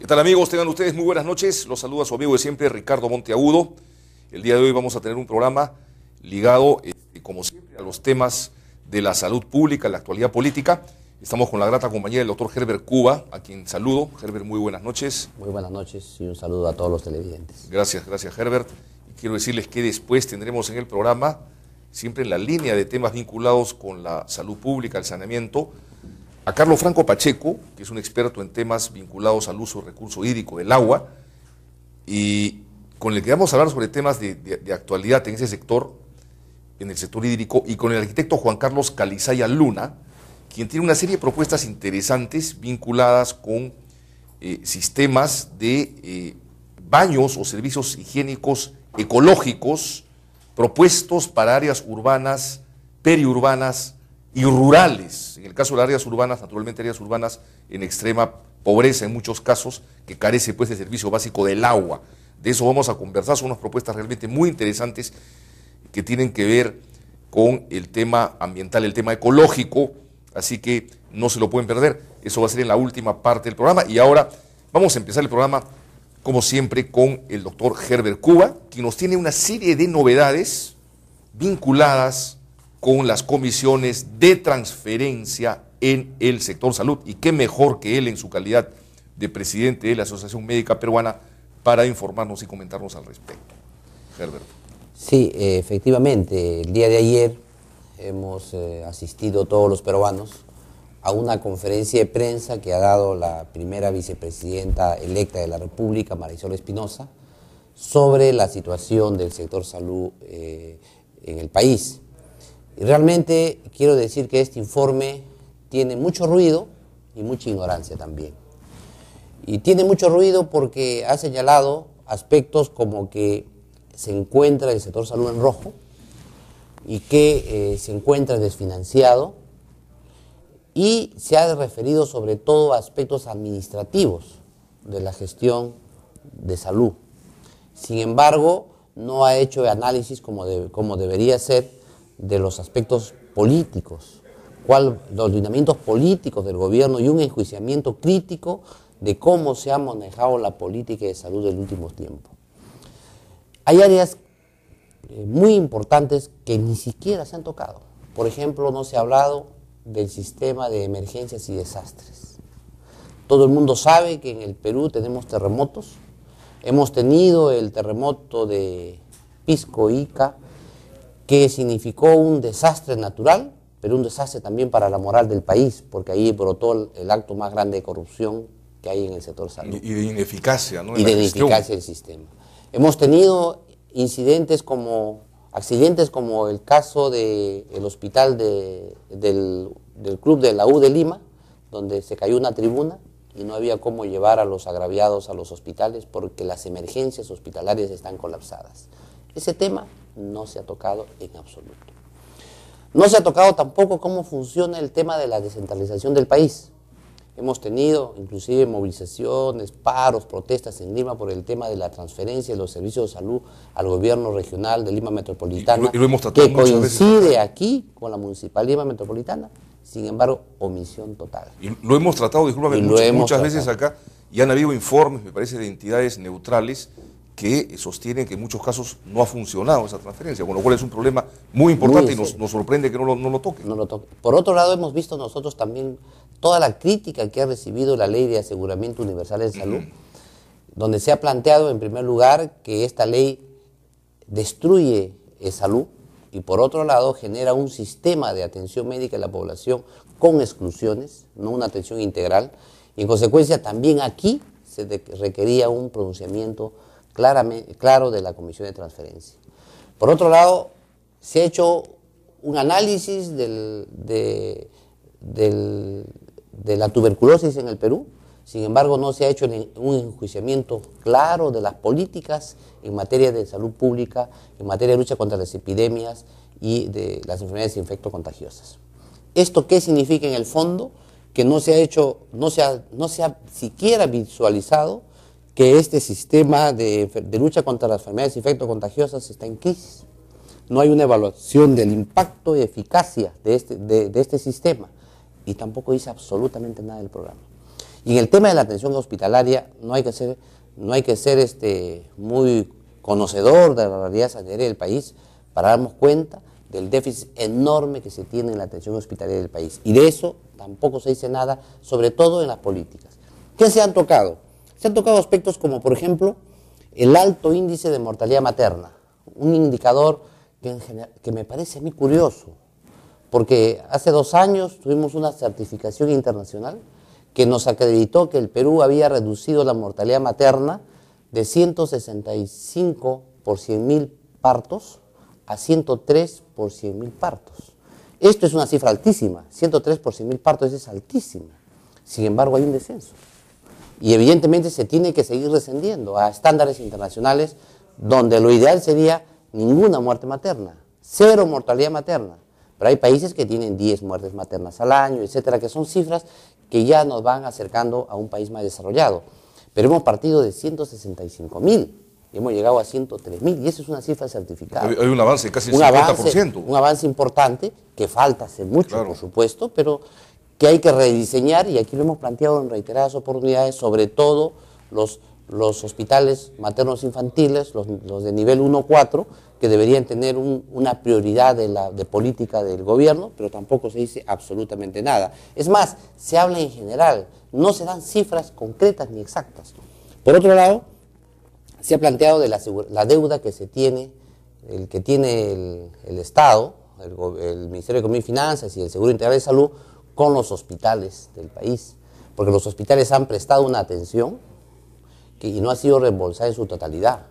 ¿Qué tal, amigos? Tengan ustedes muy buenas noches. Los saluda su amigo de siempre, Ricardo Monteagudo. El día de hoy vamos a tener un programa ligado, como siempre, a los temas de la salud pública, la actualidad política. Estamos con la grata compañía del doctor Herbert Cuba, a quien saludo. Herbert, muy buenas noches. Muy buenas noches y un saludo a todos los televidentes. Gracias, Herbert. Y quiero decirles que después tendremos en el programa, siempre en la línea de temas vinculados con la salud pública, el saneamiento, a Carlos Franco Pacheco, que es un experto en temas vinculados al uso del recurso hídrico del agua, y con el que vamos a hablar sobre temas de actualidad en ese sector, en el sector hídrico, y con el arquitecto Juan Carlos Calizaya Luna, quien tiene una serie de propuestas interesantes vinculadas con sistemas de baños o servicios higiénicos ecológicos propuestos para áreas urbanas, periurbanas y rurales. En el caso de las áreas urbanas, naturalmente áreas urbanas en extrema pobreza en muchos casos, que carece pues de servicio básico del agua. De eso vamos a conversar, son unas propuestas realmente muy interesantes que tienen que ver con el tema ambiental, el tema ecológico, así que no se lo pueden perder. Eso va a ser en la última parte del programa. Y ahora vamos a empezar el programa, como siempre, con el doctor Herbert Cuba, quien nos tiene una serie de novedades vinculadas con las comisiones de transferencia en el sector salud. Y qué mejor que él en su calidad de presidente de la Asociación Médica Peruana para informarnos y comentarnos al respecto. Herbert. Sí, efectivamente, el día de ayer hemos asistido todos los peruanos a una conferencia de prensa que ha dado la primera vicepresidenta electa de la República, Marisol Espinosa, sobre la situación del sector salud en el país. Y realmente quiero decir que este informe tiene mucho ruido y mucha ignorancia también. Y tiene mucho ruido porque ha señalado aspectos como que se encuentra el sector salud en rojo y que se encuentra desfinanciado, y se ha referido sobre todo a aspectos administrativos de la gestión de salud. Sin embargo, no ha hecho análisis como debería ser de los aspectos políticos, los lineamientos políticos del gobierno y un enjuiciamiento crítico de cómo se ha manejado la política de salud del último tiempo. Hay áreas muy importantes que ni siquiera se han tocado. Por ejemplo, no se ha hablado del sistema de emergencias y desastres. Todo el mundo sabe que en el Perú tenemos terremotos. Hemos tenido el terremoto de Pisco Ica, que significó un desastre natural, pero un desastre también para la moral del país, porque ahí brotó el acto más grande de corrupción que hay en el sector salud. Y de ineficacia, ¿no? Y de ineficacia del sistema. Hemos tenido accidentes como el caso del hospital del club de la U de Lima, donde se cayó una tribuna y no había cómo llevar a los agraviados a los hospitales porque las emergencias hospitalarias están colapsadas. Ese tema no se ha tocado en absoluto. No se ha tocado tampoco cómo funciona el tema de la descentralización del país. Hemos tenido inclusive movilizaciones, paros, protestas en Lima por el tema de la transferencia de los servicios de salud al gobierno regional de Lima Metropolitana, y lo hemos tratado que muchas coincide veces aquí con la Municipalidad de Lima Metropolitana. Sin embargo, omisión total. Y lo hemos tratado, discúlpame, muchas veces acá, y han habido informes, me parece, de entidades neutrales que sostienen que en muchos casos no ha funcionado esa transferencia, con lo cual es un problema muy importante y nos sorprende que no lo toquen. No lo toquen. Por otro lado, hemos visto nosotros también toda la crítica que ha recibido la Ley de Aseguramiento Universal de Salud, donde se ha planteado en primer lugar que esta ley destruye salud y por otro lado genera un sistema de atención médica a la población con exclusiones, no una atención integral, y en consecuencia también aquí se requería un pronunciamiento claro de la Comisión de Transferencia. Por otro lado, se ha hecho un análisis de la tuberculosis en el Perú. Sin embargo, no se ha hecho un enjuiciamiento claro de las políticas en materia de salud pública, en materia de lucha contra las epidemias y de las enfermedades infectocontagiosas. ¿Esto qué significa en el fondo? Que no se ha siquiera visualizado que este sistema de lucha contra las enfermedades infectocontagiosas está en crisis. No hay una evaluación del impacto y eficacia de este sistema y tampoco dice absolutamente nada del programa. Y en el tema de la atención hospitalaria no hay que ser muy conocedor de la realidad sanitaria del país para darnos cuenta del déficit enorme que se tiene en la atención hospitalaria del país. Y de eso tampoco se dice nada, sobre todo en las políticas. ¿Qué se han tocado? Se han tocado aspectos como, por ejemplo, el alto índice de mortalidad materna, un indicador que me parece a mí curioso, porque hace 2 años tuvimos una certificación internacional que nos acreditó que el Perú había reducido la mortalidad materna de 165 por 100.000 partos a 103 por 100.000 partos. Esto es una cifra altísima, 103 por 100.000 partos es altísima. Sin embargo, hay un descenso. Y evidentemente se tiene que seguir descendiendo a estándares internacionales donde lo ideal sería ninguna muerte materna, 0 mortalidad materna. Pero hay países que tienen 10 muertes maternas al año, etcétera, que son cifras que ya nos van acercando a un país más desarrollado. Pero hemos partido de 165.000 y hemos llegado a 103.000 y eso es una cifra certificada. Hay un avance casi del 50%. Un avance importante que falta hacer mucho, claro, por supuesto, pero que hay que rediseñar y aquí lo hemos planteado en reiteradas oportunidades, sobre todo los hospitales maternos infantiles, los de nivel 1-4, que deberían tener una prioridad de política del gobierno, pero tampoco se dice absolutamente nada. Es más, se habla en general, no se dan cifras concretas ni exactas. Por otro lado, se ha planteado de la deuda que tiene el Estado, el Ministerio de Economía y Finanzas y el Seguro Integral de Salud con los hospitales del país, porque los hospitales han prestado una atención y no ha sido reembolsada en su totalidad.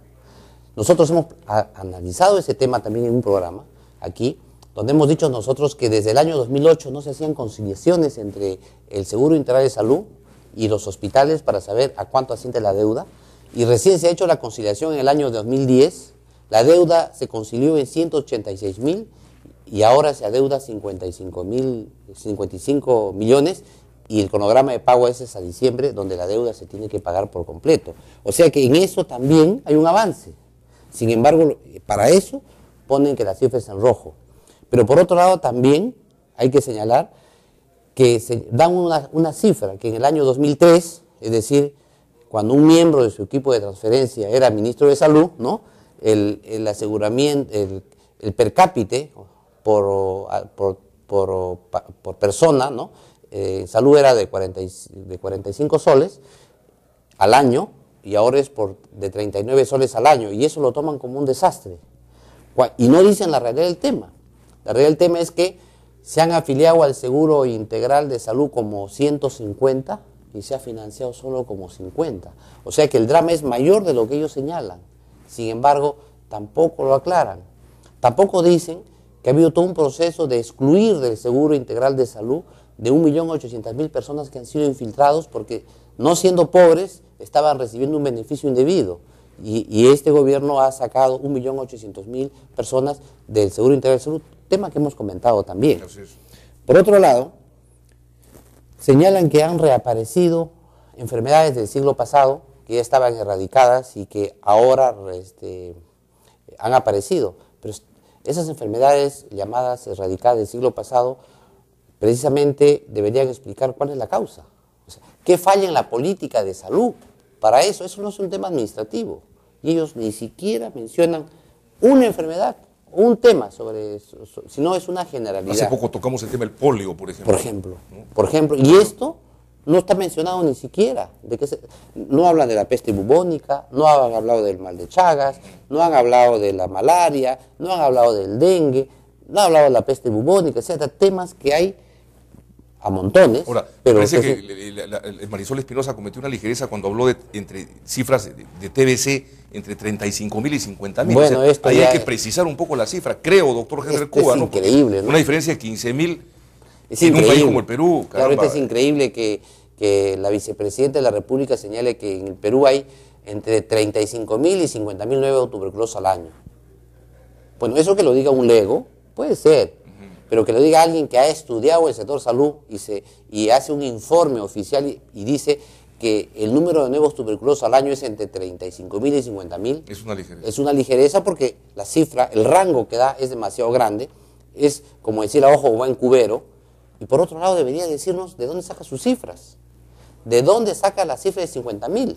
Nosotros hemos analizado ese tema también en un programa aquí, donde hemos dicho nosotros que desde el año 2008 no se hacían conciliaciones entre el Seguro Integral de Salud y los hospitales para saber a cuánto asciende la deuda, y recién se ha hecho la conciliación en el año 2010, la deuda se concilió en 186.000 y ahora se adeuda 55 millones y el cronograma de pago es a diciembre, donde la deuda se tiene que pagar por completo. O sea que en eso también hay un avance. Sin embargo, para eso ponen que la cifra es en rojo. Pero por otro lado también hay que señalar que se dan una cifra que en el año 2003, es decir, cuando un miembro de su equipo de transferencia era ministro de Salud, ¿no? El aseguramiento, el per cápita por persona, ¿no? Salud era de 45 soles al año y ahora es de 39 soles al año y eso lo toman como un desastre. Y no dicen la realidad del tema. La realidad del tema es que se han afiliado al Seguro Integral de Salud como 150 y se ha financiado solo como 50. O sea que el drama es mayor de lo que ellos señalan. Sin embargo, tampoco lo aclaran. Tampoco dicen que ha habido todo un proceso de excluir del Seguro Integral de Salud de 1.800.000 personas que han sido infiltrados porque, no siendo pobres, estaban recibiendo un beneficio indebido. Y este gobierno ha sacado 1.800.000 personas del Seguro Integral de Salud, tema que hemos comentado también. Por otro lado, señalan que han reaparecido enfermedades del siglo pasado, que ya estaban erradicadas y que ahora han aparecido. Pero esas enfermedades llamadas erradicadas del siglo pasado precisamente deberían explicar cuál es la causa. O sea, ¿qué falla en la política de salud? Para eso no es un tema administrativo. Y ellos ni siquiera mencionan una enfermedad, un tema sobre eso, sino es una generalidad. Hace poco tocamos el tema del polio, por ejemplo. Por ejemplo, y esto no está mencionado ni siquiera. No hablan de la peste bubónica, no han hablado del mal de Chagas, no han hablado de la malaria, no han hablado del dengue, no han hablado de la peste bubónica, etcétera, temas que hay a montones. Ahora, pero parece que Marisol Espinosa cometió una ligereza cuando habló entre cifras de TBC entre 35.000 y 50.000. Bueno, o sea, esto ahí ya hay que precisar un poco la cifra, creo, doctor Henry Cuba. Es increíble, ¿no? Una diferencia de 15.000 en un país como el Perú. Claro, es increíble que la vicepresidenta de la República señale que en el Perú hay entre 35.000 y 50.000 nuevos tuberculosos al año. Bueno, eso que lo diga un lego, puede ser. Pero que lo diga alguien que ha estudiado el sector salud y hace un informe oficial y dice que el número de nuevos tuberculosos al año es entre 35.000 y 50.000. Es una ligereza. Es una ligereza porque la cifra, el rango que da es demasiado grande. Es como decir a ojo buen cubero. Y por otro lado debería decirnos de dónde saca sus cifras. ¿De dónde saca la cifra de 50.000?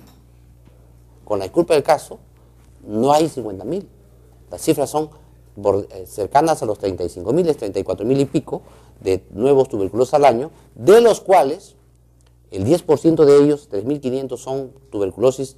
Con la disculpa del caso, no hay 50.000. Las cifras son cercanas a los 35.000, 34.000 y pico de nuevos tuberculosos al año, de los cuales el 10% de ellos, 3.500, son tuberculosis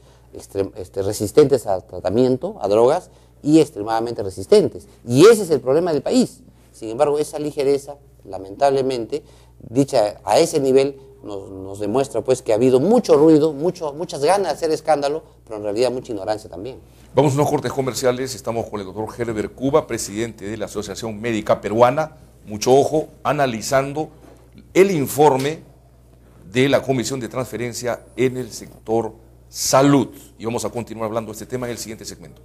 resistentes a tratamiento, a drogas, y extremadamente resistentes. Y ese es el problema del país. Sin embargo, esa ligereza, lamentablemente, dicha a ese nivel, nos demuestra pues que ha habido mucho ruido, muchas ganas de hacer escándalo, pero en realidad mucha ignorancia también. Vamos a unos cortes comerciales. Estamos con el doctor Herbert Cuba, presidente de la Asociación Médica Peruana. Mucho ojo, analizando el informe de la Comisión de Transferencia en el sector salud. Y vamos a continuar hablando de este tema en el siguiente segmento.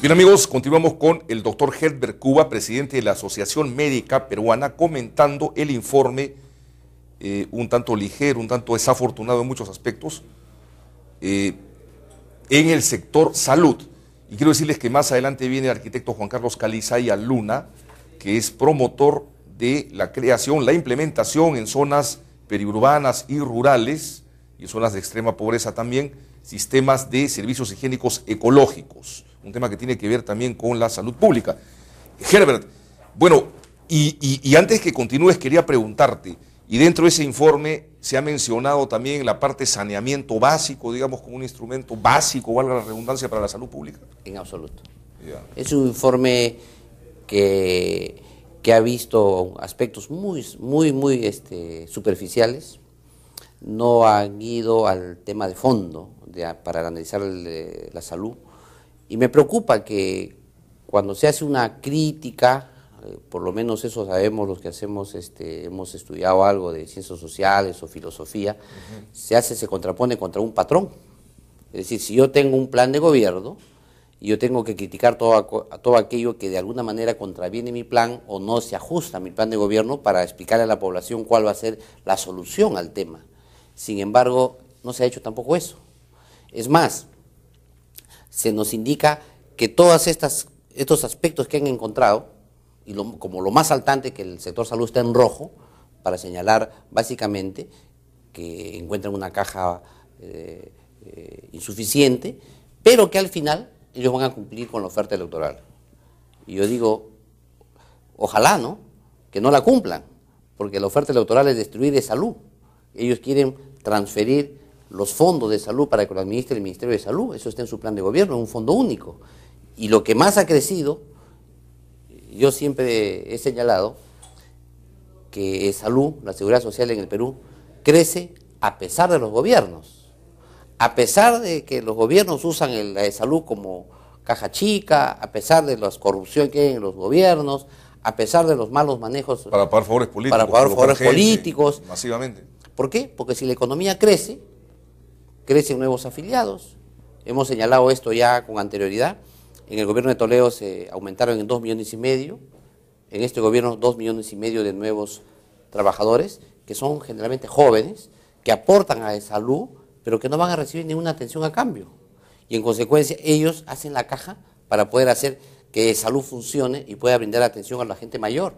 Bien amigos, continuamos con el doctor Herbert Cuba, presidente de la Asociación Médica Peruana, comentando el informe un tanto ligero, un tanto desafortunado en muchos aspectos, en el sector salud. Y quiero decirles que más adelante viene el arquitecto Juan Carlos Calizaya Luna, que es promotor de la creación, la implementación en zonas periurbanas y rurales, y zonas de extrema pobreza también, sistemas de servicios higiénicos ecológicos. Un tema que tiene que ver también con la salud pública. Herbert, bueno, y antes que continúes quería preguntarte, y dentro de ese informe se ha mencionado también la parte saneamiento básico, digamos, como un instrumento básico, valga la redundancia, para la salud pública. En absoluto. Yeah. Es un informe que ha visto aspectos muy superficiales, no han ido al tema de fondo para analizar la salud. Y me preocupa que cuando se hace una crítica, por lo menos eso sabemos los que hacemos, hemos estudiado algo de ciencias sociales o filosofía, se contrapone contra un patrón. Es decir, si yo tengo un plan de gobierno, yo tengo que criticar todo aquello que de alguna manera contraviene mi plan o no se ajusta a mi plan de gobierno para explicarle a la población cuál va a ser la solución al tema. Sin embargo, no se ha hecho tampoco eso. Es más, se nos indica que todos estos aspectos que han encontrado, y como lo más saltante, que el sector salud está en rojo, para señalar básicamente que encuentran una caja insuficiente, pero que al final ellos van a cumplir con la oferta electoral. Y yo digo, ojalá, ¿no?, que no la cumplan, porque la oferta electoral es destruir de salud. Ellos quieren transferir los fondos de salud para que lo administre el Ministerio de Salud, eso está en su plan de gobierno, un fondo único. Y lo que más ha crecido, yo siempre he señalado que salud, la seguridad social en el Perú, crece a pesar de los gobiernos. A pesar de que los gobiernos usan la de salud como caja chica, a pesar de la corrupción que hay en los gobiernos, a pesar de los malos manejos... Para pagar favores políticos. Para pagar favores políticos. Masivamente. ¿Por qué? Porque si la economía crece, crecen nuevos afiliados. Hemos señalado esto ya con anterioridad. En el gobierno de Toledo se aumentaron en 2,5 millones. En este gobierno 2,5 millones de nuevos trabajadores, que son generalmente jóvenes, que aportan a la salud, pero que no van a recibir ninguna atención a cambio. Y en consecuencia ellos hacen la caja para poder hacer que salud funcione y pueda brindar atención a la gente mayor.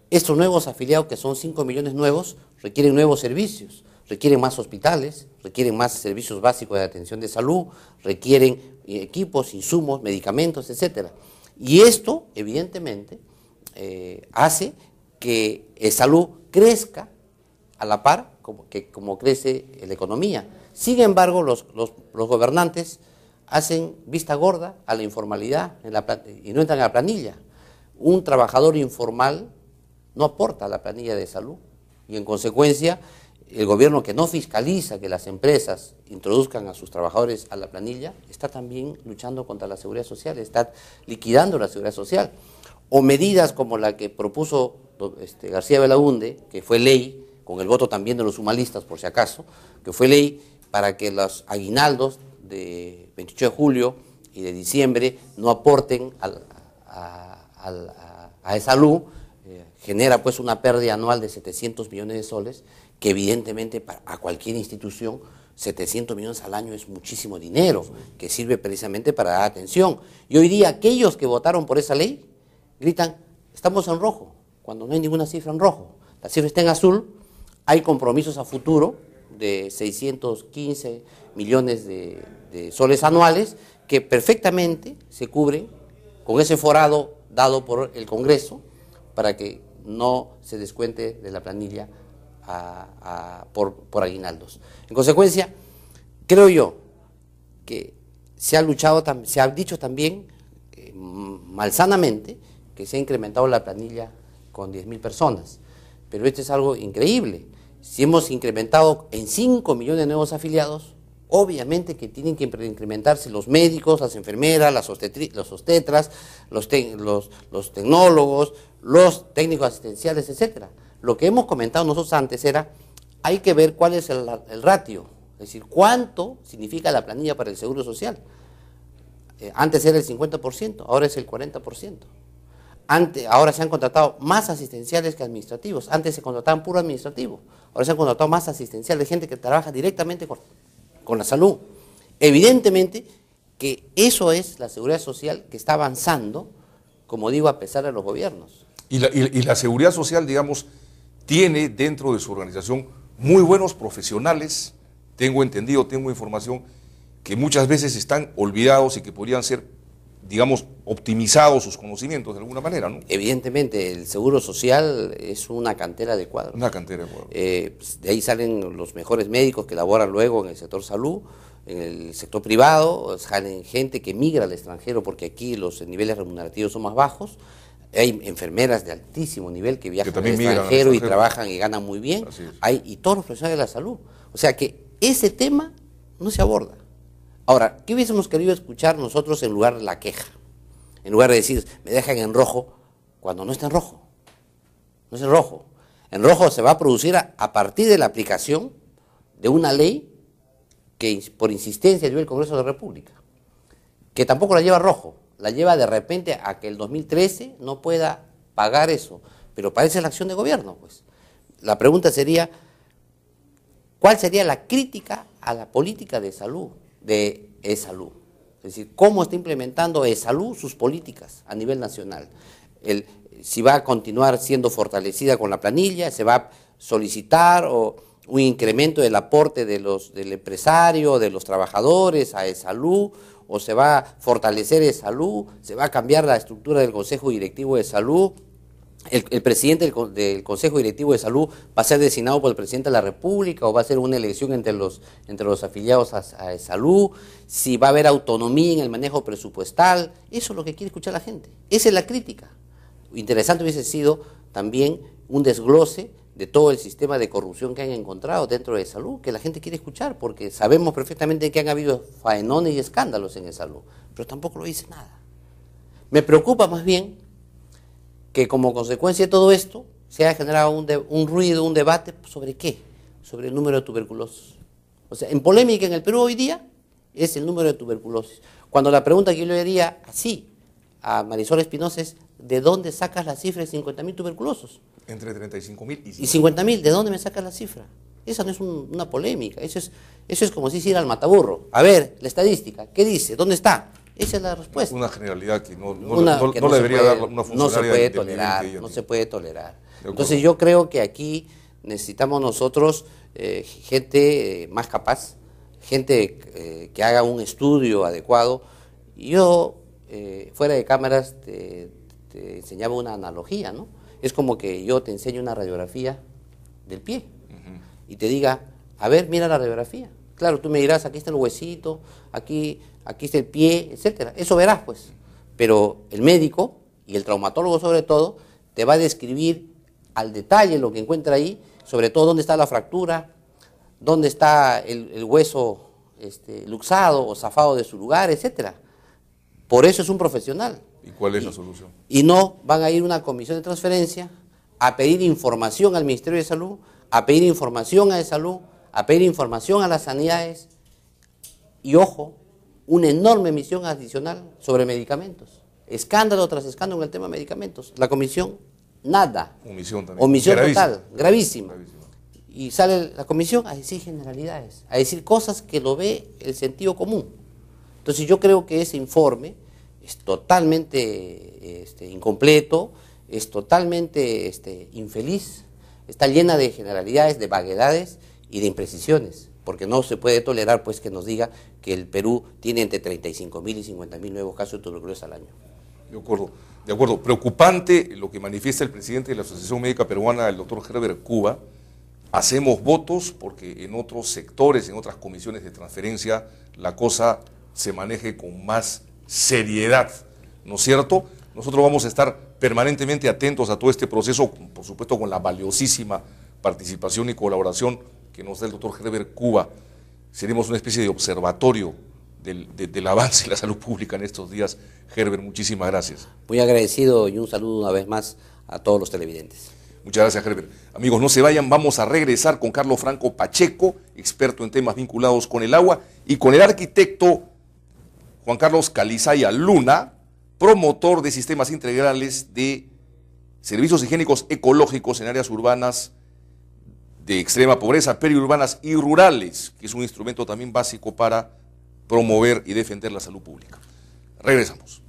Estos nuevos afiliados, que son 5 millones nuevos, requieren nuevos servicios. Requieren más hospitales, requieren más servicios básicos de atención de salud, requieren equipos, insumos, medicamentos, etc. Y esto, evidentemente, hace que la salud crezca a la par como crece la economía. Sin embargo, los gobernantes hacen vista gorda a la informalidad y no entran a la planilla. Un trabajador informal no aporta a la planilla de salud y en consecuencia el gobierno, que no fiscaliza que las empresas introduzcan a sus trabajadores a la planilla, está también luchando contra la seguridad social, está liquidando la seguridad social. O medidas como la que propuso García Belaúnde, que fue ley, con el voto también de los humalistas por si acaso, que fue ley para que los aguinaldos de 28 de julio y de diciembre no aporten a salud, genera pues una pérdida anual de 700 millones de soles, que evidentemente a cualquier institución 700 millones al año es muchísimo dinero, que sirve precisamente para dar atención. Y hoy día aquellos que votaron por esa ley gritan, estamos en rojo, cuando no hay ninguna cifra en rojo. La cifra está en azul, hay compromisos a futuro de 615 millones de soles anuales que perfectamente se cubren con ese forado dado por el Congreso para que no se descuente de la planilla por aguinaldos. En consecuencia, creo yo que se ha dicho también malsanamente que se ha incrementado la planilla con 10.000 personas, pero esto es algo increíble. Si hemos incrementado en 5 millones de nuevos afiliados, obviamente que tienen que incrementarse los médicos, las enfermeras, los obstetras, los tecnólogos, los técnicos asistenciales, etcétera. Lo que hemos comentado nosotros antes era, hay que ver cuál es el ratio, es decir, cuánto significa la planilla para el Seguro Social. Antes era el 50%, ahora es el 40%. Ahora se han contratado más asistenciales que administrativos. Antes se contrataban puro administrativo, ahora se han contratado más asistenciales, gente que trabaja directamente con la salud. Evidentemente que eso es la seguridad social que está avanzando, como digo, a pesar de los gobiernos. Y la seguridad social, digamos, tiene dentro de su organización muy buenos profesionales, tengo entendido, tengo información, que muchas veces están olvidados y que podrían ser, digamos, optimizados sus conocimientos de alguna manera, ¿no? Evidentemente, el Seguro Social es una cantera de cuadros. Una cantera de cuadros. De ahí salen los mejores médicos que laboran luego en el sector salud, en el sector privado, salen gente que migra al extranjero porque aquí los niveles remunerativos son más bajos. Hay enfermeras de altísimo nivel que viajan al extranjero y trabajan y ganan muy bien. Y todos los profesionales de la salud. O sea que ese tema no se aborda. Ahora, ¿qué hubiésemos querido escuchar nosotros en lugar de la queja? En lugar de decir, me dejan en rojo, cuando no está en rojo. No es en rojo. En rojo se va a producir a partir de la aplicación de una ley que por insistencia dio el Congreso de la República, que tampoco la lleva rojo. La lleva de repente a que el 2013 no pueda pagar eso, pero parece la acción de gobierno, pues. La pregunta sería, ¿cuál sería la crítica a la política de salud, de e-salud? Es decir, ¿cómo está implementando e-salud sus políticas a nivel nacional? Si va a continuar siendo fortalecida con la planilla, se va a solicitar un incremento del aporte del empresario, de los trabajadores a e-salud, o se va a fortalecer e-salud, se va a cambiar la estructura del Consejo Directivo de Salud. El presidente del Consejo Directivo de Salud va a ser designado por el presidente de la República o va a ser una elección entre los afiliados a salud, si va a haber autonomía en el manejo presupuestal. Eso es lo que quiere escuchar la gente. Esa es la crítica. Interesante hubiese sido también un desglose de todo el sistema de corrupción que han encontrado dentro de salud, que la gente quiere escuchar, porque sabemos perfectamente que han habido faenones y escándalos en salud, pero tampoco lo dice nada. Me preocupa más bien que como consecuencia de todo esto se ha generado un ruido, un debate, ¿sobre qué? Sobre el número de tuberculosis. O sea, en polémica en el Perú hoy día es el número de tuberculosis. Cuando la pregunta que yo le haría así a Marisol Espinosa es, ¿de dónde sacas la cifra de 50.000 tuberculosos? Entre 35.000 y 50.000, ¿de dónde me sacas la cifra? Esa no es una polémica, eso es como si ir al mataburro. A ver, la estadística, ¿qué dice? ¿Dónde está? Esa es la respuesta. Una generalidad que no le debería dar una funcionaria. No se puede tolerar, no se puede tolerar. Entonces yo creo que aquí necesitamos nosotros gente más capaz, gente que haga un estudio adecuado. Yo, fuera de cámaras, te enseñaba una analogía, ¿no? Es como que yo te enseño una radiografía del pie y te diga, a ver, mira la radiografía. Claro, tú me dirás, aquí está el huesito, aquí está el pie, etcétera. Eso verás, pues. Pero el médico, y el traumatólogo sobre todo, te va a describir al detalle lo que encuentra ahí, sobre todo dónde está la fractura, dónde está el hueso luxado o zafado de su lugar, etcétera. Por eso es un profesional. ¿Y cuál es la solución? Y no van a ir a una comisión de transferencia a pedir información al Ministerio de Salud, a pedir información a salud, a pedir información a las sanidades y, ojo, una enorme misión adicional sobre medicamentos. escándalo tras escándalo en el tema de medicamentos. La comisión, nada. Omisión también. Omisión Gravísima. total, gravísima. Gravísima. Y sale la comisión a decir generalidades, a decir cosas que lo ve el sentido común. Entonces yo creo que ese informe es totalmente incompleto, es totalmente infeliz, está llena de generalidades, de vaguedades y de imprecisiones, porque no se puede tolerar pues que nos diga que el Perú tiene entre 35.000 y 50.000 nuevos casos de tuberculosis al año. De acuerdo, de acuerdo. Preocupante lo que manifiesta el presidente de la Asociación Médica Peruana, el doctor Herbert Cuba. Hacemos votos porque en otros sectores, en otras comisiones de transferencia, la cosa se maneje con más seriedad, ¿no es cierto? Nosotros vamos a estar permanentemente atentos a todo este proceso, por supuesto con la valiosísima participación y colaboración que nos da el doctor Herbert Cuba. Seremos una especie de observatorio del avance de la salud pública en estos días. Herbert, muchísimas gracias. Muy agradecido y un saludo una vez más a todos los televidentes. Muchas gracias, Herbert. Amigos, no se vayan, vamos a regresar con Carlos Franco Pacheco, experto en temas vinculados con el agua, y con el arquitecto Juan Carlos Calizaya Luna, promotor de sistemas integrales de servicios higiénicos ecológicos en áreas urbanas de extrema pobreza, periurbanas y rurales, que es un instrumento también básico para promover y defender la salud pública. Regresamos.